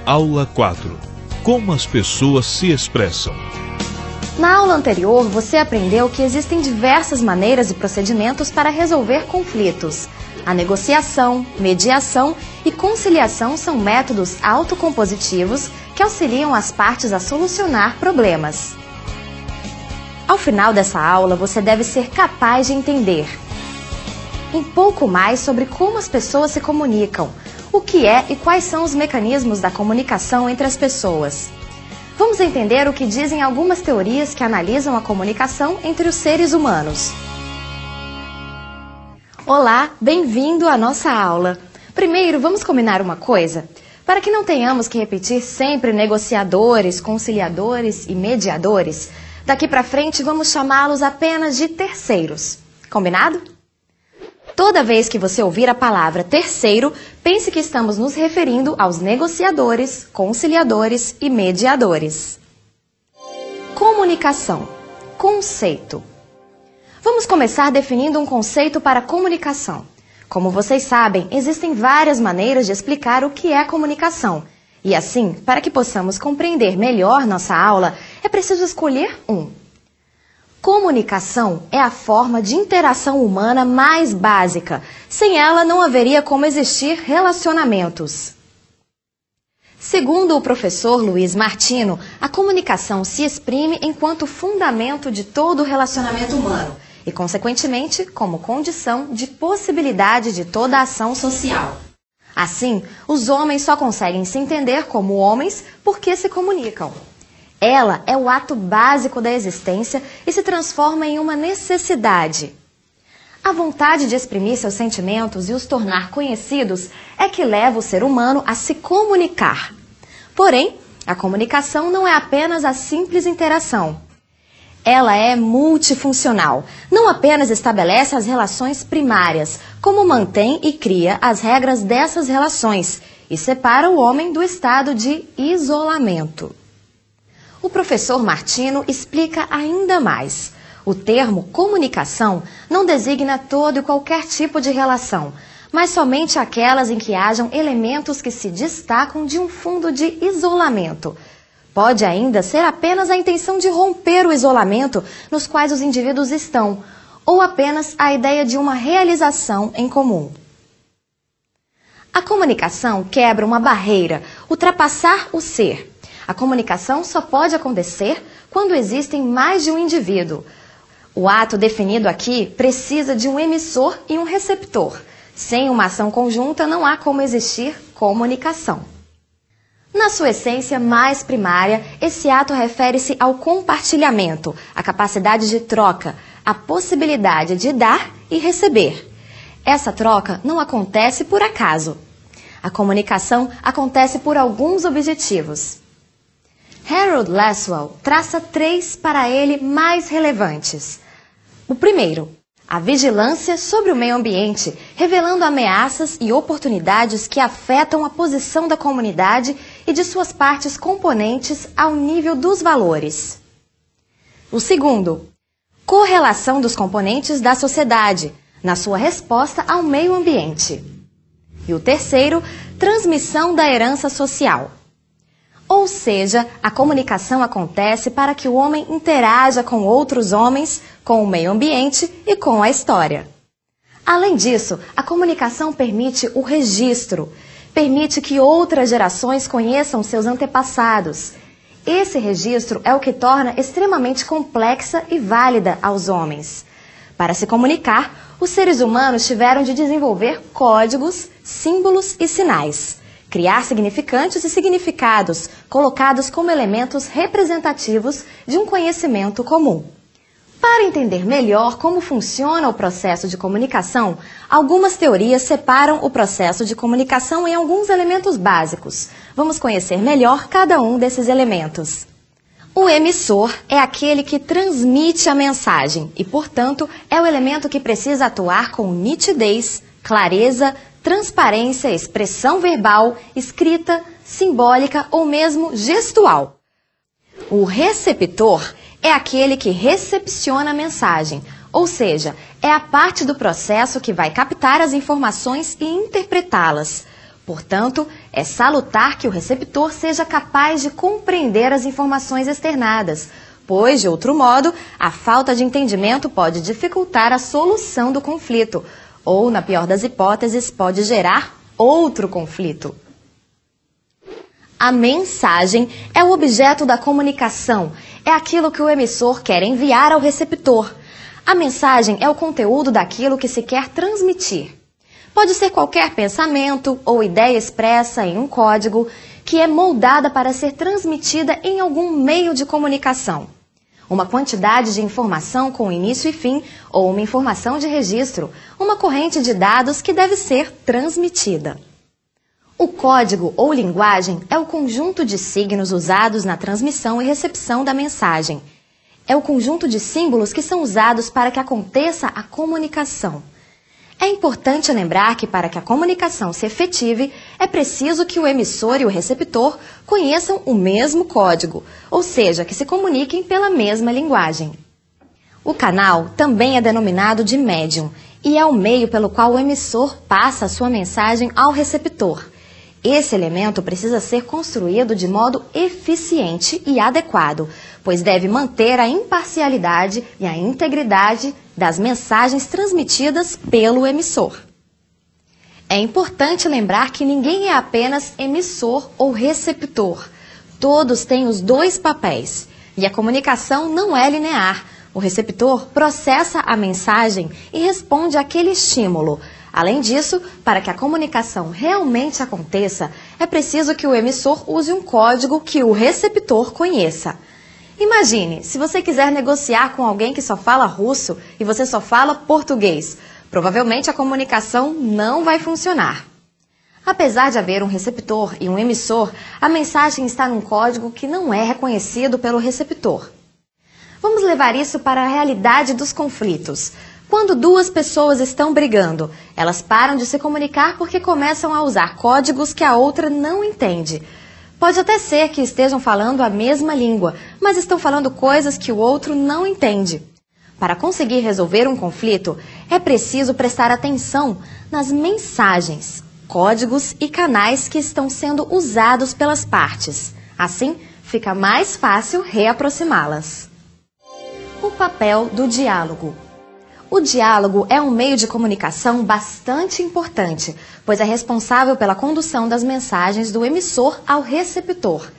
Aula 4. Como as pessoas se expressam. Na aula anterior, você aprendeu que existem diversas maneiras e procedimentos para resolver conflitos. A negociação, mediação e conciliação são métodos autocompositivos que auxiliam as partes a solucionar problemas. Ao final dessa aula, você deve ser capaz de entender um pouco mais sobre como as pessoas se comunicam, o que é e quais são os mecanismos da comunicação entre as pessoas. Vamos entender o que dizem algumas teorias que analisam a comunicação entre os seres humanos. Olá, bem-vindo à nossa aula. Primeiro, vamos combinar uma coisa? Para que não tenhamos que repetir sempre negociadores, conciliadores e mediadores, daqui para frente vamos chamá-los apenas de terceiros. Combinado? Toda vez que você ouvir a palavra terceiro, pense que estamos nos referindo aos negociadores, conciliadores e mediadores. Comunicação. Conceito. Vamos começar definindo um conceito para comunicação. Como vocês sabem, existem várias maneiras de explicar o que é comunicação. E assim, para que possamos compreender melhor nossa aula, é preciso escolher um. Comunicação é a forma de interação humana mais básica. Sem ela, não haveria como existir relacionamentos. Segundo o professor Luiz Martino, a comunicação se exprime enquanto fundamento de todo o relacionamento humano e, consequentemente, como condição de possibilidade de toda a ação social. Assim, os homens só conseguem se entender como homens porque se comunicam. Ela é o ato básico da existência e se transforma em uma necessidade. A vontade de exprimir seus sentimentos e os tornar conhecidos é que leva o ser humano a se comunicar. Porém, a comunicação não é apenas a simples interação. Ela é multifuncional. Não apenas estabelece as relações primárias, como mantém e cria as regras dessas relações e separa o homem do estado de isolamento. O professor Martino explica ainda mais. O termo comunicação não designa todo e qualquer tipo de relação, mas somente aquelas em que hajam elementos que se destacam de um fundo de isolamento. Pode ainda ser apenas a intenção de romper o isolamento nos quais os indivíduos estão, ou apenas a ideia de uma realização em comum. A comunicação quebra uma barreira, ultrapassar o ser. A comunicação só pode acontecer quando existem mais de um indivíduo. O ato definido aqui precisa de um emissor e um receptor. Sem uma ação conjunta não há como existir comunicação. Na sua essência mais primária, esse ato refere-se ao compartilhamento, a capacidade de troca, a possibilidade de dar e receber. Essa troca não acontece por acaso. A comunicação acontece por alguns objetivos. Harold Lasswell traça 3 para ele mais relevantes. O primeiro, a vigilância sobre o meio ambiente, revelando ameaças e oportunidades que afetam a posição da comunidade e de suas partes componentes ao nível dos valores. O segundo, correlação dos componentes da sociedade, na sua resposta ao meio ambiente. E o terceiro, transmissão da herança social. Ou seja, a comunicação acontece para que o homem interaja com outros homens, com o meio ambiente e com a história. Além disso, a comunicação permite o registro, permite que outras gerações conheçam seus antepassados. Esse registro é o que torna extremamente complexa e válida aos homens. Para se comunicar, os seres humanos tiveram de desenvolver códigos, símbolos e sinais. Criar significantes e significados, colocados como elementos representativos de um conhecimento comum. Para entender melhor como funciona o processo de comunicação, algumas teorias separam o processo de comunicação em alguns elementos básicos. Vamos conhecer melhor cada um desses elementos. O emissor é aquele que transmite a mensagem e, portanto, é o elemento que precisa atuar com nitidez, clareza, transparência, expressão verbal, escrita, simbólica ou mesmo gestual. O receptor é aquele que recepciona a mensagem, ou seja, é a parte do processo que vai captar as informações e interpretá-las. Portanto, é salutar que o receptor seja capaz de compreender as informações externadas, pois, de outro modo, a falta de entendimento pode dificultar a solução do conflito, ou, na pior das hipóteses, pode gerar outro conflito. A mensagem é o objeto da comunicação, é aquilo que o emissor quer enviar ao receptor. A mensagem é o conteúdo daquilo que se quer transmitir. Pode ser qualquer pensamento ou ideia expressa em um código que é moldada para ser transmitida em algum meio de comunicação. Uma quantidade de informação com início e fim ou uma informação de registro, uma corrente de dados que deve ser transmitida. O código ou linguagem é o conjunto de signos usados na transmissão e recepção da mensagem. É o conjunto de símbolos que são usados para que aconteça a comunicação. É importante lembrar que para que a comunicação se efetive, é preciso que o emissor e o receptor conheçam o mesmo código, ou seja, que se comuniquem pela mesma linguagem. O canal também é denominado de médium e é o meio pelo qual o emissor passa a sua mensagem ao receptor. Esse elemento precisa ser construído de modo eficiente e adequado, pois deve manter a imparcialidade e a integridade das mensagens transmitidas pelo emissor. É importante lembrar que ninguém é apenas emissor ou receptor. Todos têm os dois papéis e a comunicação não é linear. O receptor processa a mensagem e responde àquele estímulo. Além disso, para que a comunicação realmente aconteça, é preciso que o emissor use um código que o receptor conheça. Imagine, se você quiser negociar com alguém que só fala russo e você só fala português, provavelmente a comunicação não vai funcionar. Apesar de haver um receptor e um emissor, a mensagem está num código que não é reconhecido pelo receptor. Vamos levar isso para a realidade dos conflitos. Quando duas pessoas estão brigando, elas param de se comunicar porque começam a usar códigos que a outra não entende. Pode até ser que estejam falando a mesma língua, mas estão falando coisas que o outro não entende. Para conseguir resolver um conflito, é preciso prestar atenção nas mensagens, códigos e canais que estão sendo usados pelas partes. Assim, fica mais fácil reaproximá-las. O papel do diálogo. O diálogo é um meio de comunicação bastante importante, pois é responsável pela condução das mensagens do emissor ao receptor.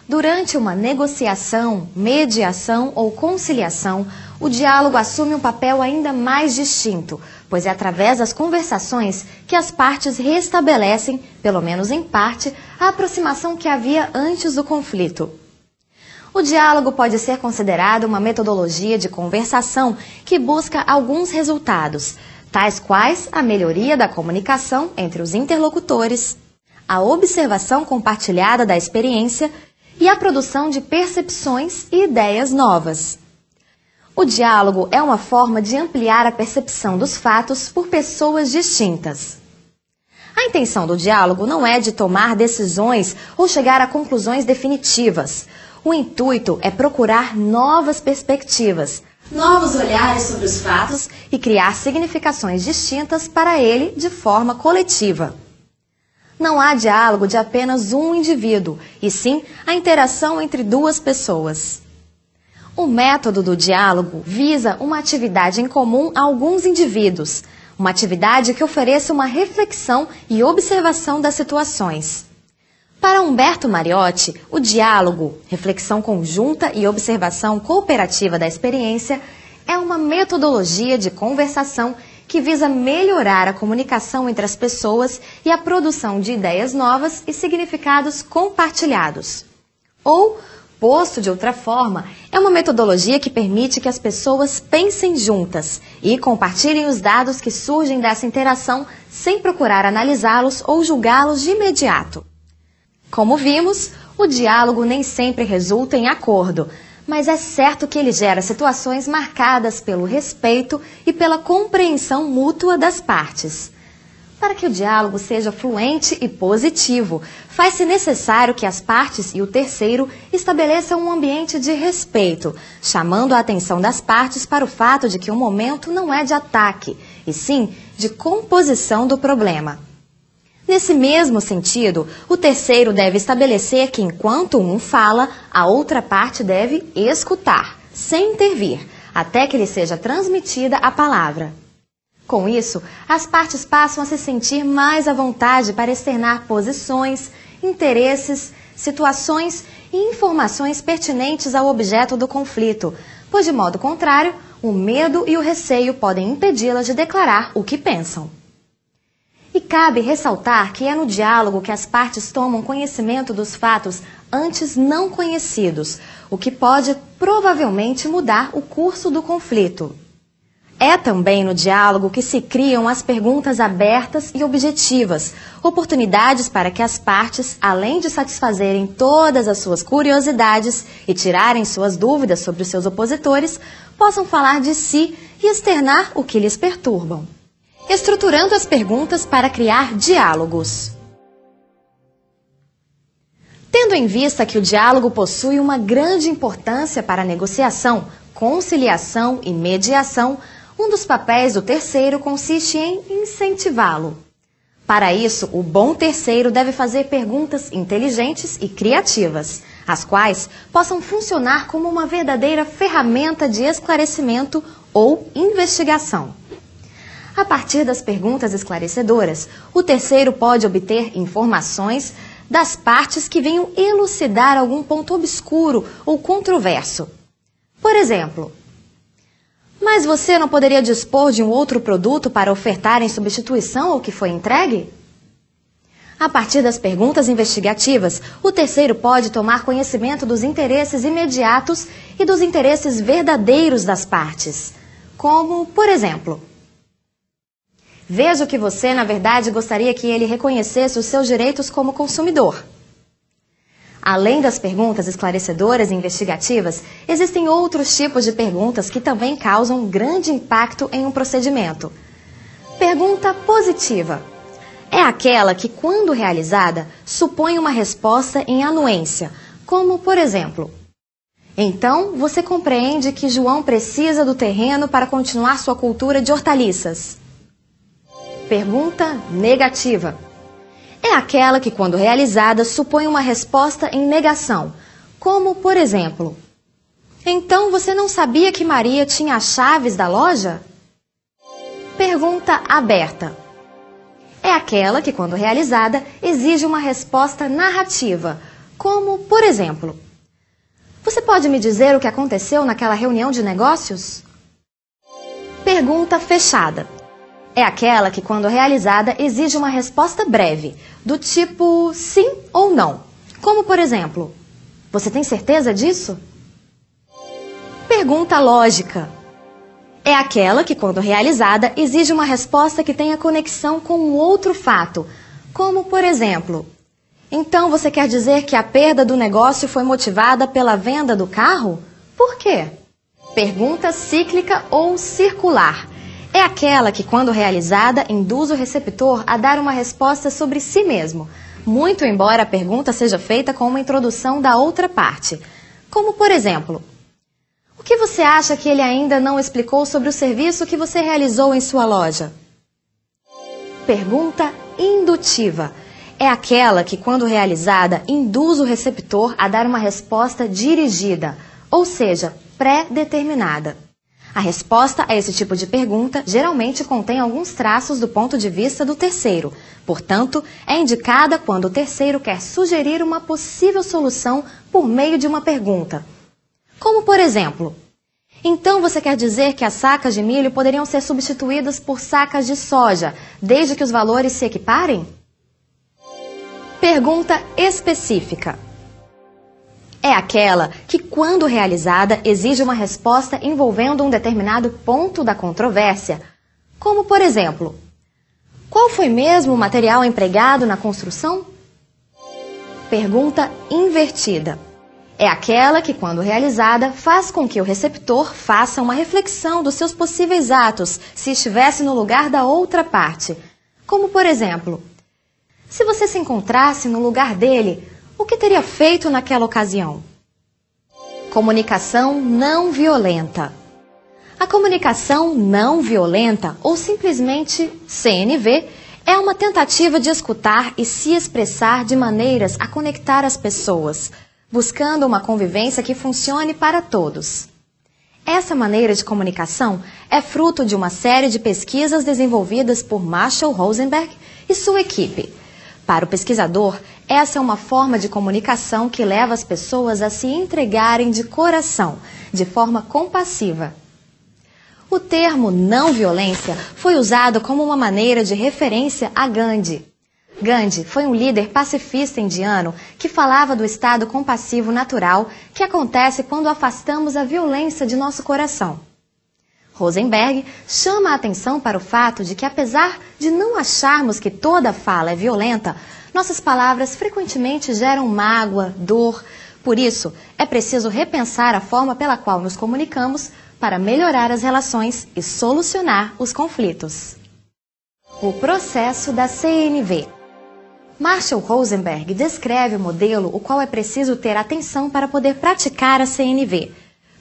Durante uma negociação, mediação ou conciliação, o diálogo assume um papel ainda mais distinto, pois é através das conversações que as partes restabelecem, pelo menos em parte, a aproximação que havia antes do conflito. O diálogo pode ser considerado uma metodologia de conversação que busca alguns resultados, tais quais a melhoria da comunicação entre os interlocutores, a observação compartilhada da experiência e a produção de percepções e ideias novas. O diálogo é uma forma de ampliar a percepção dos fatos por pessoas distintas. A intenção do diálogo não é de tomar decisões ou chegar a conclusões definitivas. O intuito é procurar novas perspectivas, novos olhares sobre os fatos e criar significações distintas para ele de forma coletiva. Não há diálogo de apenas um indivíduo, e sim a interação entre duas pessoas. O método do diálogo visa uma atividade em comum a alguns indivíduos, uma atividade que ofereça uma reflexão e observação das situações. Para Humberto Mariotti, o diálogo, reflexão conjunta e observação cooperativa da experiência, é uma metodologia de conversação que visa melhorar a comunicação entre as pessoas e a produção de ideias novas e significados compartilhados. Ou, posto de outra forma, é uma metodologia que permite que as pessoas pensem juntas e compartilhem os dados que surgem dessa interação sem procurar analisá-los ou julgá-los de imediato. Como vimos, o diálogo nem sempre resulta em acordo, mas é certo que ele gera situações marcadas pelo respeito e pela compreensão mútua das partes. Para que o diálogo seja fluente e positivo, faz-se necessário que as partes e o terceiro estabeleçam um ambiente de respeito, chamando a atenção das partes para o fato de que o momento não é de ataque, e sim de composição do problema. Nesse mesmo sentido, o terceiro deve estabelecer que enquanto um fala, a outra parte deve escutar, sem intervir, até que lhe seja transmitida a palavra. Com isso, as partes passam a se sentir mais à vontade para externar posições, interesses, situações e informações pertinentes ao objeto do conflito, pois, de modo contrário, o medo e o receio podem impedi-las de declarar o que pensam. E cabe ressaltar que é no diálogo que as partes tomam conhecimento dos fatos antes não conhecidos, o que pode provavelmente mudar o curso do conflito. É também no diálogo que se criam as perguntas abertas e objetivas, oportunidades para que as partes, além de satisfazerem todas as suas curiosidades e tirarem suas dúvidas sobre os seus opositores, possam falar de si e externar o que lhes perturbam. Estruturando as perguntas para criar diálogos. Tendo em vista que o diálogo possui uma grande importância para a negociação, conciliação e mediação, um dos papéis do terceiro consiste em incentivá-lo. Para isso, o bom terceiro deve fazer perguntas inteligentes e criativas, as quais possam funcionar como uma verdadeira ferramenta de esclarecimento ou investigação. A partir das perguntas esclarecedoras, o terceiro pode obter informações das partes que venham elucidar algum ponto obscuro ou controverso. Por exemplo, mas você não poderia dispor de um outro produto para ofertar em substituição ao que foi entregue? A partir das perguntas investigativas, o terceiro pode tomar conhecimento dos interesses imediatos e dos interesses verdadeiros das partes. Como, por exemplo, veja que você, na verdade, gostaria que ele reconhecesse os seus direitos como consumidor. Além das perguntas esclarecedoras e investigativas, existem outros tipos de perguntas que também causam grande impacto em um procedimento. Pergunta positiva. É aquela que, quando realizada, supõe uma resposta em anuência, como, por exemplo, então você compreende que João precisa do terreno para continuar sua cultura de hortaliças. Pergunta negativa. É aquela que, quando realizada, supõe uma resposta em negação, como, por exemplo, então você não sabia que Maria tinha as chaves da loja? Pergunta aberta. É aquela que, quando realizada, exige uma resposta narrativa, como, por exemplo, você pode me dizer o que aconteceu naquela reunião de negócios? Pergunta fechada. É aquela que, quando realizada, exige uma resposta breve, do tipo sim ou não. Como, por exemplo, você tem certeza disso? Pergunta lógica. É aquela que, quando realizada, exige uma resposta que tenha conexão com um outro fato. Como, por exemplo, então você quer dizer que a perda do negócio foi motivada pela venda do carro? Por quê? Pergunta cíclica ou circular. É aquela que, quando realizada, induz o receptor a dar uma resposta sobre si mesmo, muito embora a pergunta seja feita com uma introdução da outra parte. Como, por exemplo, o que você acha que ele ainda não explicou sobre o serviço que você realizou em sua loja? Pergunta indutiva. É aquela que, quando realizada, induz o receptor a dar uma resposta dirigida, ou seja, pré-determinada. A resposta a esse tipo de pergunta geralmente contém alguns traços do ponto de vista do terceiro. Portanto, é indicada quando o terceiro quer sugerir uma possível solução por meio de uma pergunta. Como, por exemplo, então você quer dizer que as sacas de milho poderiam ser substituídas por sacas de soja, desde que os valores se equiparem? Pergunta específica. É aquela que, quando realizada, exige uma resposta envolvendo um determinado ponto da controvérsia, como, por exemplo, qual foi mesmo o material empregado na construção? Pergunta invertida. É aquela que, quando realizada, faz com que o receptor faça uma reflexão dos seus possíveis atos se estivesse no lugar da outra parte, como, por exemplo, se você se encontrasse no lugar dele, o que teria feito naquela ocasião? Comunicação não violenta. A comunicação não violenta, ou simplesmente CNV, É uma tentativa de escutar e se expressar de maneiras a conectar as pessoas, buscando uma convivência que funcione para todos. Essa maneira de comunicação é fruto de uma série de pesquisas desenvolvidas por Marshall Rosenberg e sua equipe. Para o pesquisador, essa é uma forma de comunicação que leva as pessoas a se entregarem de coração, de forma compassiva. O termo não violência foi usado como uma maneira de referência a Gandhi. Gandhi foi um líder pacifista indiano que falava do estado compassivo natural que acontece quando afastamos a violência de nosso coração. Rosenberg chama a atenção para o fato de que, apesar de não acharmos que toda fala é violenta, nossas palavras frequentemente geram mágoa, dor. Por isso, é preciso repensar a forma pela qual nos comunicamos para melhorar as relações e solucionar os conflitos. O processo da CNV. Marshall Rosenberg descreve o modelo o qual é preciso ter atenção para poder praticar a CNV.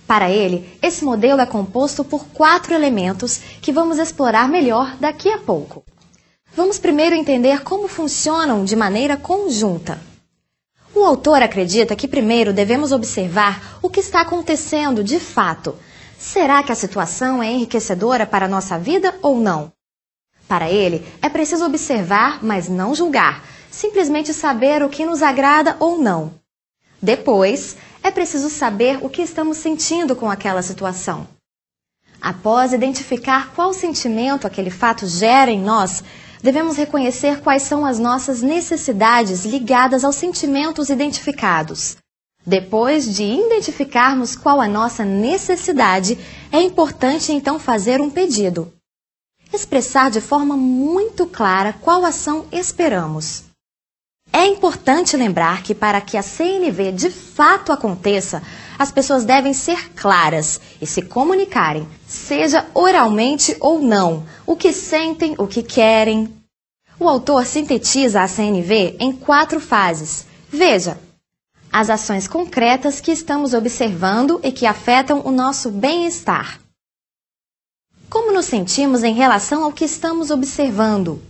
Para ele, esse modelo é composto por 4 elementos que vamos explorar melhor daqui a pouco. Vamos primeiro entender como funcionam de maneira conjunta. O autor acredita que primeiro devemos observar o que está acontecendo de fato. Será que a situação é enriquecedora para a nossa vida ou não? Para ele, é preciso observar, mas não julgar, simplesmente saber o que nos agrada ou não. Depois, é preciso saber o que estamos sentindo com aquela situação. Após identificar qual sentimento aquele fato gera em nós, devemos reconhecer quais são as nossas necessidades ligadas aos sentimentos identificados. Depois de identificarmos qual a nossa necessidade, é importante então fazer um pedido. Expressar de forma muito clara qual ação esperamos. É importante lembrar que para que a CNV de fato aconteça, as pessoas devem ser claras e se comunicarem, seja oralmente ou não, o que sentem, o que querem. O autor sintetiza a CNV em 4 fases. Veja, as ações concretas que estamos observando e que afetam o nosso bem-estar. Como nos sentimos em relação ao que estamos observando?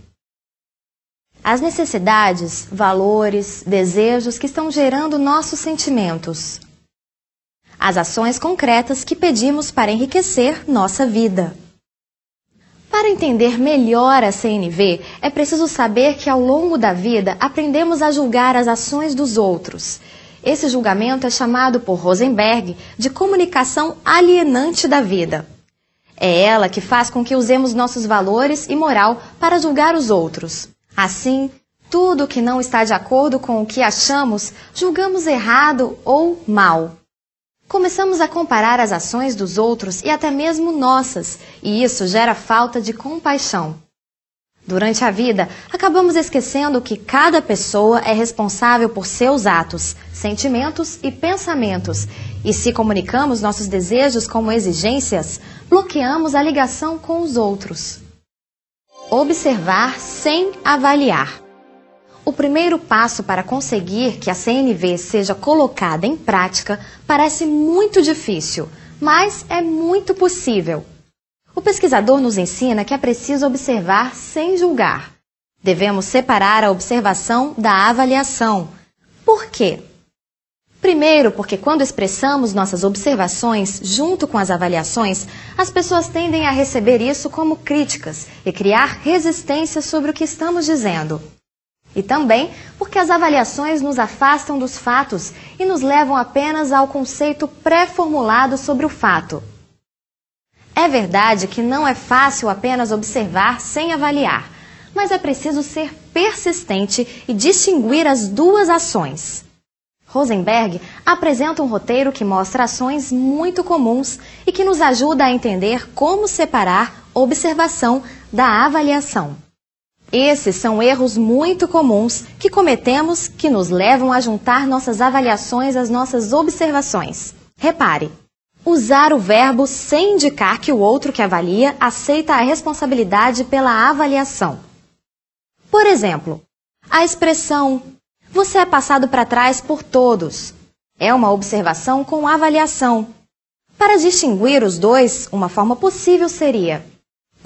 As necessidades, valores, desejos que estão gerando nossos sentimentos. As ações concretas que pedimos para enriquecer nossa vida. Para entender melhor a CNV, é preciso saber que ao longo da vida aprendemos a julgar as ações dos outros. Esse julgamento é chamado por Rosenberg de comunicação alienante da vida. É ela que faz com que usemos nossos valores e moral para julgar os outros. Assim, tudo que não está de acordo com o que achamos, julgamos errado ou mal. Começamos a comparar as ações dos outros e até mesmo nossas, e isso gera falta de compaixão. Durante a vida, acabamos esquecendo que cada pessoa é responsável por seus atos, sentimentos e pensamentos, e se comunicamos nossos desejos como exigências, bloqueamos a ligação com os outros. Observar sem avaliar. O primeiro passo para conseguir que a CNV seja colocada em prática parece muito difícil, mas é muito possível. O pesquisador nos ensina que é preciso observar sem julgar. Devemos separar a observação da avaliação. Por quê? Primeiro, porque quando expressamos nossas observações junto com as avaliações, as pessoas tendem a receber isso como críticas e criar resistência sobre o que estamos dizendo. E também porque as avaliações nos afastam dos fatos e nos levam apenas ao conceito pré-formulado sobre o fato. É verdade que não é fácil apenas observar sem avaliar, mas é preciso ser persistente e distinguir as duas ações. Rosenberg apresenta um roteiro que mostra ações muito comuns e que nos ajuda a entender como separar observação da avaliação. Esses são erros muito comuns que cometemos que nos levam a juntar nossas avaliações às nossas observações. Repare, usar o verbo sem indicar que o outro que avalia aceita a responsabilidade pela avaliação. Por exemplo, a expressão "você é passado para trás por todos" é uma observação com avaliação. Para distinguir os dois, uma forma possível seria: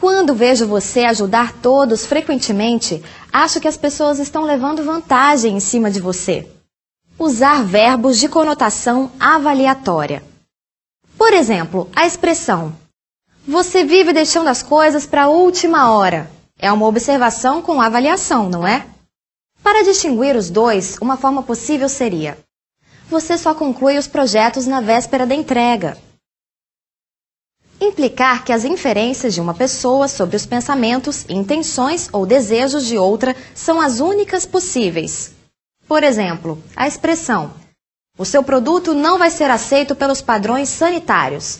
Quando vejo você ajudar todos frequentemente, acho que as pessoas estão levando vantagem em cima de você. Usar verbos de conotação avaliatória. Por exemplo, a expressão "Você vive deixando as coisas para a última hora" é uma observação com avaliação, não é? Para distinguir os dois, uma forma possível seria: você só conclui os projetos na véspera da entrega. Implicar que as inferências de uma pessoa sobre os pensamentos, intenções ou desejos de outra são as únicas possíveis. Por exemplo, a expressão "O seu produto não vai ser aceito pelos padrões sanitários"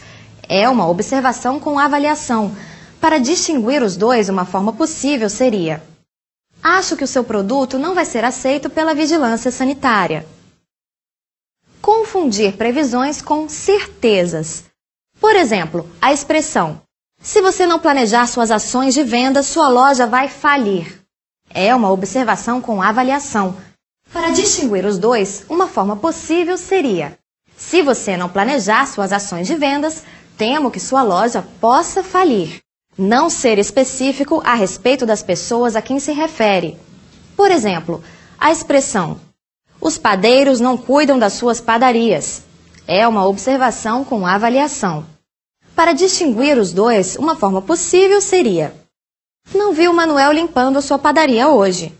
é uma observação com avaliação. Para distinguir os dois, uma forma possível seria: acho que o seu produto não vai ser aceito pela vigilância sanitária. Confundir previsões com certezas. Por exemplo, a expressão "Se você não planejar suas ações de venda, sua loja vai falir" é uma observação com avaliação. Para distinguir os dois, uma forma possível seria: se você não planejar suas ações de vendas, temo que sua loja possa falir. Não ser específico a respeito das pessoas a quem se refere. Por exemplo, a expressão "Os padeiros não cuidam das suas padarias" é uma observação com avaliação. Para distinguir os dois, uma forma possível seria: não vi o Manuel limpando a sua padaria hoje.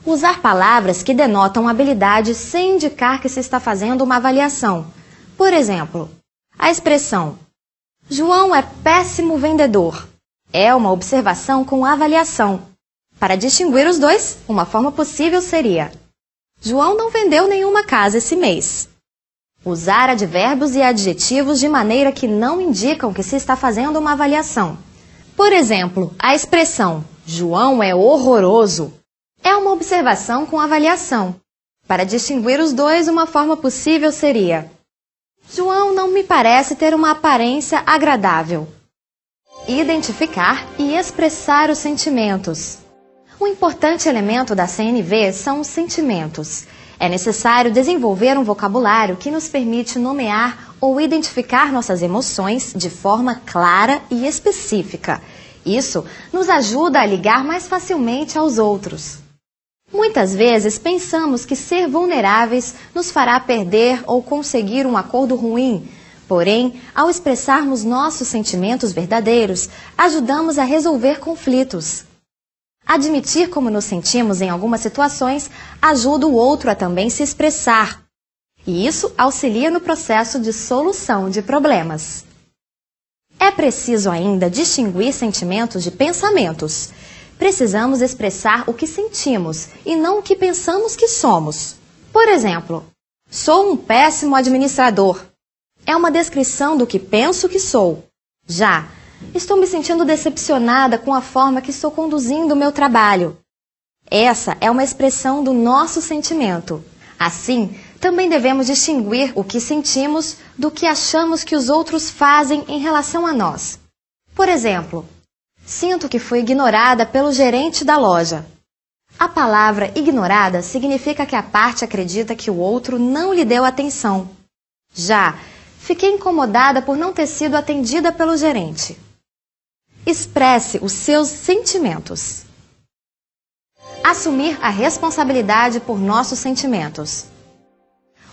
Usar palavras que denotam habilidade sem indicar que se está fazendo uma avaliação. Por exemplo, a expressão "João é péssimo vendedor" é uma observação com avaliação. Para distinguir os dois, uma forma possível seria: João não vendeu nenhuma casa esse mês. Usar advérbios e adjetivos de maneira que não indicam que se está fazendo uma avaliação. Por exemplo, a expressão "João é horroroso" é uma observação com avaliação. Para distinguir os dois, uma forma possível seria: João não me parece ter uma aparência agradável. Identificar e expressar os sentimentos. Um importante elemento da CNV são os sentimentos. É necessário desenvolver um vocabulário que nos permite nomear ou identificar nossas emoções de forma clara e específica. Isso nos ajuda a ligar mais facilmente aos outros. Muitas vezes pensamos que ser vulneráveis nos fará perder ou conseguir um acordo ruim. Porém, ao expressarmos nossos sentimentos verdadeiros, ajudamos a resolver conflitos. Admitir como nos sentimos em algumas situações ajuda o outro a também se expressar. E isso auxilia no processo de solução de problemas. É preciso ainda distinguir sentimentos de pensamentos. Precisamos expressar o que sentimos e não o que pensamos que somos. Por exemplo, sou um péssimo administrador. É uma descrição do que penso que sou. Já, estou me sentindo decepcionada com a forma que estou conduzindo o meu trabalho. Essa é uma expressão do nosso sentimento. Assim, também devemos distinguir o que sentimos do que achamos que os outros fazem em relação a nós. Por exemplo, sinto que fui ignorada pelo gerente da loja. A palavra ignorada significa que a parte acredita que o outro não lhe deu atenção. Já, fiquei incomodada por não ter sido atendida pelo gerente. Expresse os seus sentimentos. Assumir a responsabilidade por nossos sentimentos.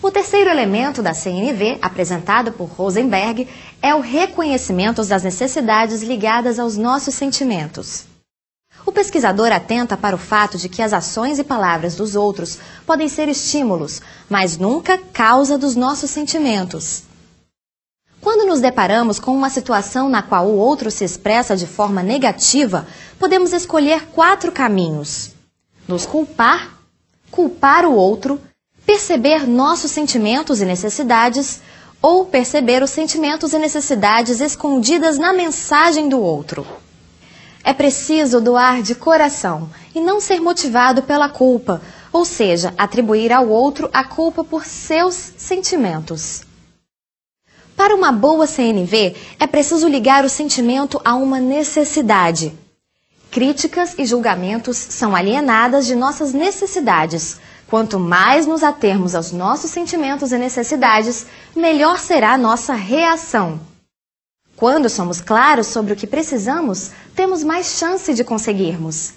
O terceiro elemento da CNV, apresentado por Rosenberg, é o reconhecimento das necessidades ligadas aos nossos sentimentos. O pesquisador atenta para o fato de que as ações e palavras dos outros podem ser estímulos, mas nunca causa dos nossos sentimentos. Quando nos deparamos com uma situação na qual o outro se expressa de forma negativa, podemos escolher 4 caminhos: nos culpar, culpar o outro, perceber nossos sentimentos e necessidades ou perceber os sentimentos e necessidades escondidas na mensagem do outro. É preciso doar de coração e não ser motivado pela culpa, ou seja, atribuir ao outro a culpa por seus sentimentos. Para uma boa CNV, é preciso ligar o sentimento a uma necessidade. Críticas e julgamentos são alienadas de nossas necessidades. Quanto mais nos atermos aos nossos sentimentos e necessidades, melhor será a nossa reação. Quando somos claros sobre o que precisamos, temos mais chance de conseguirmos.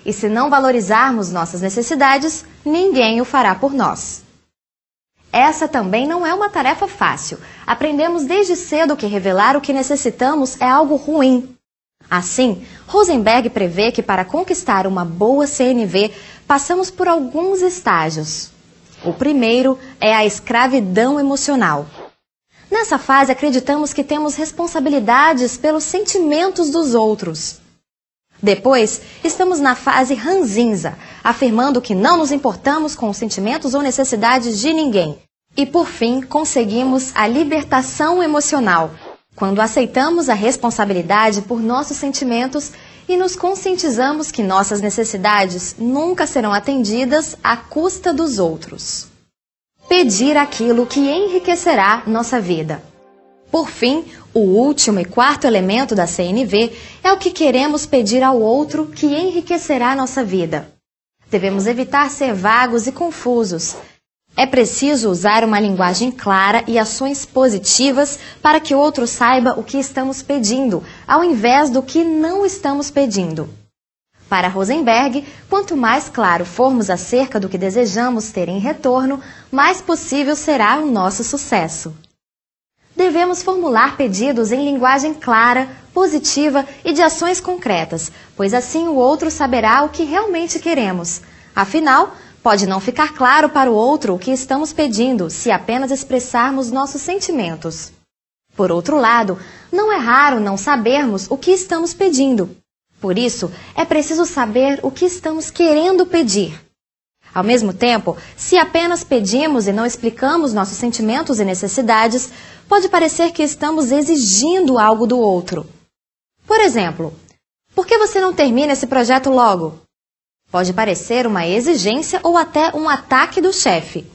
E se não valorizarmos nossas necessidades, ninguém o fará por nós. Essa também não é uma tarefa fácil. Aprendemos desde cedo que revelar o que necessitamos é algo ruim. Assim, Rosenberg prevê que para conquistar uma boa CNV, passamos por alguns estágios. O primeiro é a escravidão emocional. Nessa fase, acreditamos que temos responsabilidades pelos sentimentos dos outros. Depois, estamos na fase ranzinza, afirmando que não nos importamos com os sentimentos ou necessidades de ninguém. E, por fim, conseguimos a libertação emocional, quando aceitamos a responsabilidade por nossos sentimentos e nos conscientizamos que nossas necessidades nunca serão atendidas à custa dos outros. Pedir aquilo que enriquecerá nossa vida. Por fim, o último e quarto elemento da CNV é o que queremos pedir ao outro que enriquecerá nossa vida. Devemos evitar ser vagos e confusos. É preciso usar uma linguagem clara e ações positivas para que o outro saiba o que estamos pedindo, ao invés do que não estamos pedindo. Para Rosenberg, quanto mais claro formos acerca do que desejamos ter em retorno, mais possível será o nosso sucesso. Devemos formular pedidos em linguagem clara, positiva e de ações concretas, pois assim o outro saberá o que realmente queremos. Afinal, pode não ficar claro para o outro o que estamos pedindo se apenas expressarmos nossos sentimentos. Por outro lado, não é raro não sabermos o que estamos pedindo. Por isso, é preciso saber o que estamos querendo pedir. Ao mesmo tempo, se apenas pedimos e não explicamos nossos sentimentos e necessidades, pode parecer que estamos exigindo algo do outro. Por exemplo, por que você não termina esse projeto logo? Pode parecer uma exigência ou até um ataque do chefe.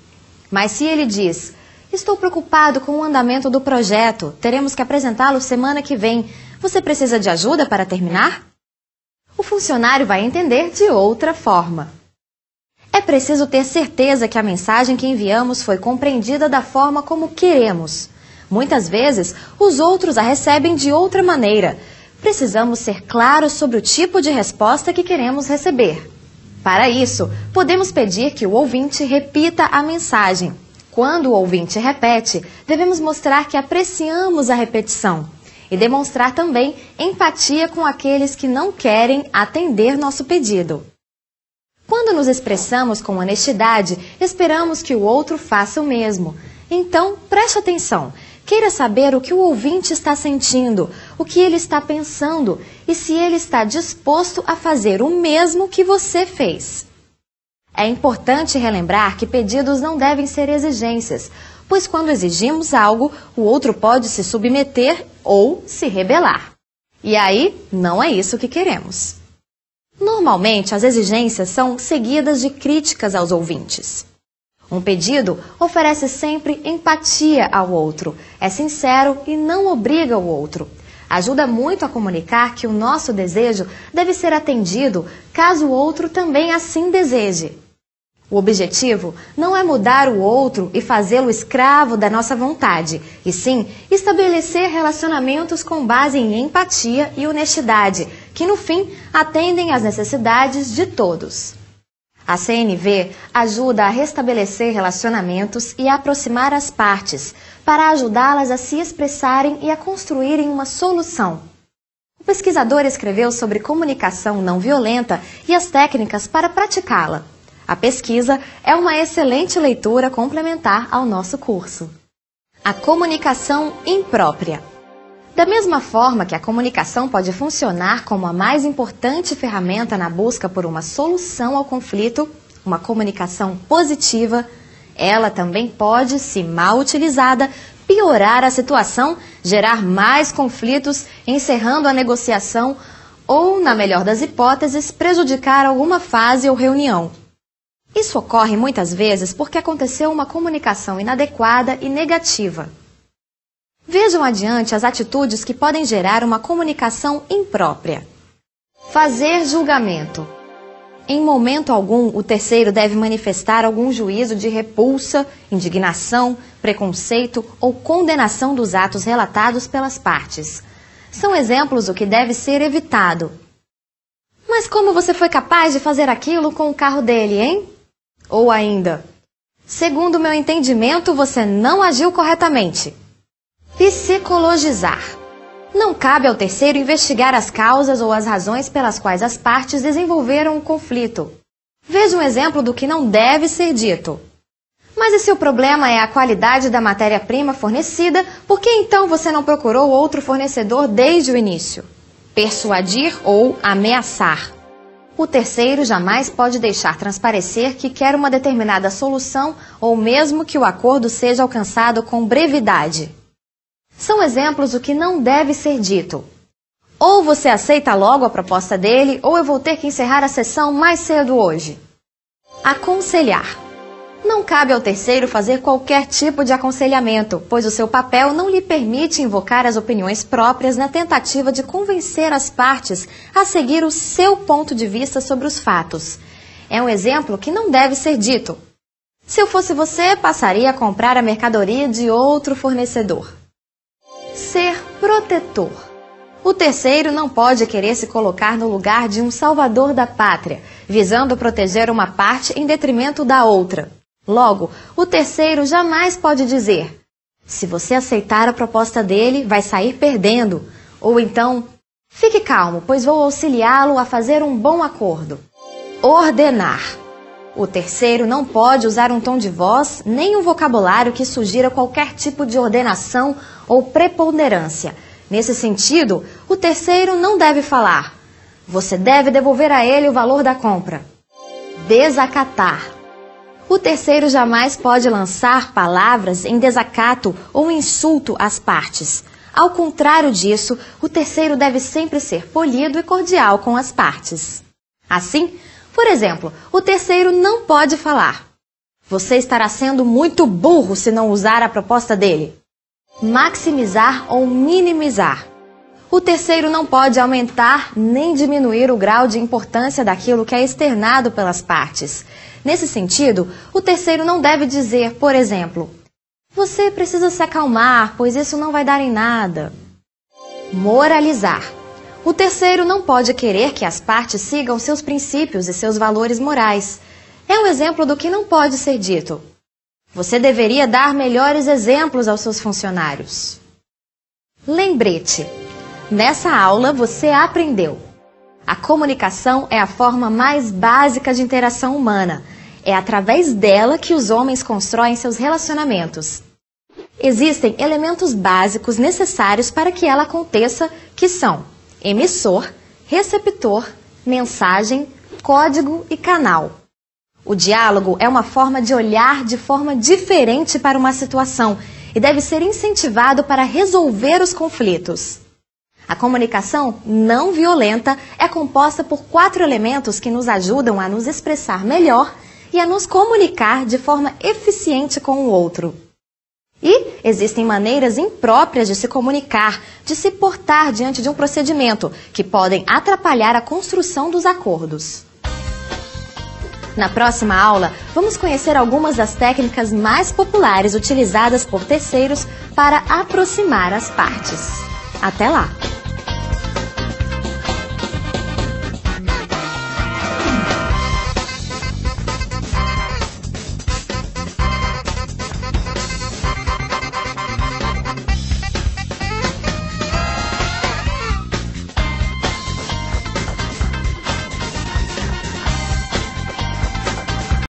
Mas se ele diz, estou preocupado com o andamento do projeto, teremos que apresentá-lo semana que vem, você precisa de ajuda para terminar? O funcionário vai entender de outra forma. É preciso ter certeza que a mensagem que enviamos foi compreendida da forma como queremos. Muitas vezes, os outros a recebem de outra maneira. Precisamos ser claros sobre o tipo de resposta que queremos receber. Para isso, podemos pedir que o ouvinte repita a mensagem. Quando o ouvinte repete, devemos mostrar que apreciamos a repetição e demonstrar também empatia com aqueles que não querem atender nosso pedido. Quando nos expressamos com honestidade, esperamos que o outro faça o mesmo. Então, preste atenção. Queira saber o que o ouvinte está sentindo, o que ele está pensando e se ele está disposto a fazer o mesmo que você fez. É importante relembrar que pedidos não devem ser exigências, pois quando exigimos algo, o outro pode se submeter ou se rebelar. E aí, não é isso que queremos. Normalmente, as exigências são seguidas de críticas aos ouvintes. Um pedido oferece sempre empatia ao outro, é sincero e não obriga o outro. Ajuda muito a comunicar que o nosso desejo deve ser atendido caso o outro também assim deseje. O objetivo não é mudar o outro e fazê-lo escravo da nossa vontade, e sim estabelecer relacionamentos com base em empatia e honestidade, que no fim atendem às necessidades de todos. A CNV ajuda a restabelecer relacionamentos e a aproximar as partes, para ajudá-las a se expressarem e a construírem uma solução. O pesquisador escreveu sobre comunicação não violenta e as técnicas para praticá-la. A pesquisa é uma excelente leitura complementar ao nosso curso. A comunicação imprópria. Da mesma forma que a comunicação pode funcionar como a mais importante ferramenta na busca por uma solução ao conflito, uma comunicação positiva, ela também pode, se mal utilizada, piorar a situação, gerar mais conflitos, encerrando a negociação ou, na melhor das hipóteses, prejudicar alguma fase ou reunião. Isso ocorre muitas vezes porque aconteceu uma comunicação inadequada e negativa. Vejam adiante as atitudes que podem gerar uma comunicação imprópria. Fazer julgamento. Em momento algum, o terceiro deve manifestar algum juízo de repulsa, indignação, preconceito ou condenação dos atos relatados pelas partes. São exemplos do que deve ser evitado. Mas como você foi capaz de fazer aquilo com o carro dele, hein? Ou ainda, segundo meu entendimento, você não agiu corretamente. Psicologizar. Não cabe ao terceiro investigar as causas ou as razões pelas quais as partes desenvolveram o conflito. Veja um exemplo do que não deve ser dito. Mas e se o problema é a qualidade da matéria-prima fornecida, por que então você não procurou outro fornecedor desde o início? Persuadir ou ameaçar. O terceiro jamais pode deixar transparecer que quer uma determinada solução ou mesmo que o acordo seja alcançado com brevidade. São exemplos do que não deve ser dito. Ou você aceita logo a proposta dele, ou eu vou ter que encerrar a sessão mais cedo hoje. Aconselhar. Não cabe ao terceiro fazer qualquer tipo de aconselhamento, pois o seu papel não lhe permite invocar as opiniões próprias na tentativa de convencer as partes a seguir o seu ponto de vista sobre os fatos. É um exemplo que não deve ser dito. Se eu fosse você, passaria a comprar a mercadoria de outro fornecedor. Ser protetor. O terceiro não pode querer se colocar no lugar de um salvador da pátria, visando proteger uma parte em detrimento da outra. Logo, o terceiro jamais pode dizer: se você aceitar a proposta dele, vai sair perdendo. Ou então, fique calmo, pois vou auxiliá-lo a fazer um bom acordo. Ordenar. O terceiro não pode usar um tom de voz nem um vocabulário que sugira qualquer tipo de ordenação ou preponderância. Nesse sentido, o terceiro não deve falar: você deve devolver a ele o valor da compra. Desacatar. O terceiro jamais pode lançar palavras em desacato ou insulto às partes. Ao contrário disso, o terceiro deve sempre ser polido e cordial com as partes. Assim, por exemplo, o terceiro não pode falar: você estará sendo muito burro se não usar a proposta dele. Maximizar ou minimizar. O terceiro não pode aumentar nem diminuir o grau de importância daquilo que é externado pelas partes. Nesse sentido, o terceiro não deve dizer, por exemplo: você precisa se acalmar, pois isso não vai dar em nada. Moralizar. O terceiro não pode querer que as partes sigam seus princípios e seus valores morais. É um exemplo do que não pode ser dito. Você deveria dar melhores exemplos aos seus funcionários. Lembrete. Nessa aula você aprendeu: a comunicação é a forma mais básica de interação humana. É através dela que os homens constroem seus relacionamentos. Existem elementos básicos necessários para que ela aconteça, que são emissor, receptor, mensagem, código e canal. O diálogo é uma forma de olhar de forma diferente para uma situação e deve ser incentivado para resolver os conflitos. A comunicação não violenta é composta por 4 elementos que nos ajudam a nos expressar melhor e a nos comunicar de forma eficiente com o outro. E existem maneiras impróprias de se comunicar, de se portar diante de um procedimento, que podem atrapalhar a construção dos acordos. Na próxima aula, vamos conhecer algumas das técnicas mais populares utilizadas por terceiros para aproximar as partes. Até lá!